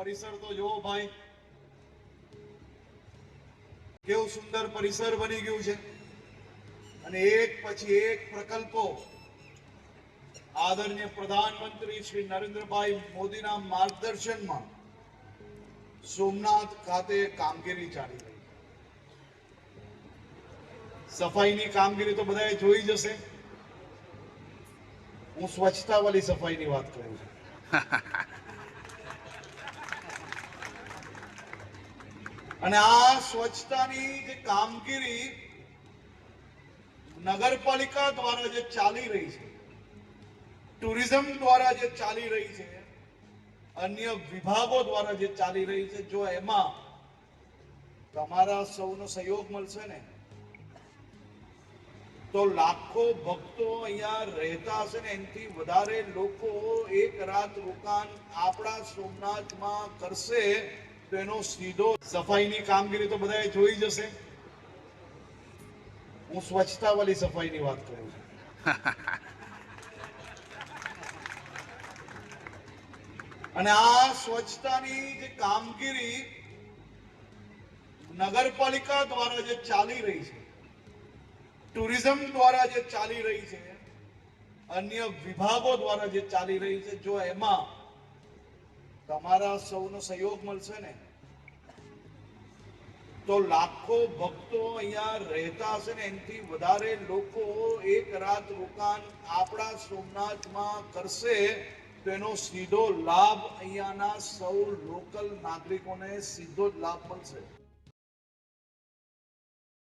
પરિસર તો જોવો ભાઈ, કેવું સુંદર પરિસર બની ગયું છે અને એક પછી એક પ્રકલ્પો આદરણીય પ્રધાનમંત્રી શ્રી નરેન્દ્રભાઈ મોદીના માર્ગદર્શનમાં સોમનાથ ખાતે કામગીરી ચાલી રહી છે। સફાઈની કામગીરી તો બધાએ જોઈ જશે। હું સ્વચ્છતા વાળી સફાઈની વાત કરું છું। અને આ સ્વચ્છતાની જે કામગીરી નગરપાલિકા દ્વારા જે ચાલી રહી છે, ટુરિઝમ દ્વારા જે ચાલી રહી છે, અન્ય વિભાગો દ્વારા જે ચાલી રહી છે, જો એમાં તમારા સૌનો સહયોગ મળશે ને તો લાખો ભક્તો અહીંયા રહેતા હશે ને એનાથી વધારે લોકો એક રાત રોકાણ આપણા સોમનાથમાં કરશે તો એનો સીધો સફાઈની કામગીરી તો બધાએ જોઈ જશે। હું સ્વચ્છતા વાળી સફાઈની વાત કરું છું। અને આ સ્વચ્છતાની જે કામગીરી નગરપાલિકા દ્વારા જે ચાલી રહી છે, ટુરિઝમ દ્વારા જે ચાલી રહી છે, અન્ય વિભાગો દ્વારા જે ચાલી રહી છે, જો એમાં તમારા સૌનો સહયોગ મળશે ને તો લાખો ભક્તો અહીંયા રહેતા હશે ને એનાથી વધારે લોકો એક રાત રોકાણ આપણા સોમનાથમાં કરશે તો એનો સીધો લાભ અહીંયાના સૌ લોકલ નાગરિકોને સીધો જ લાભ મળશે।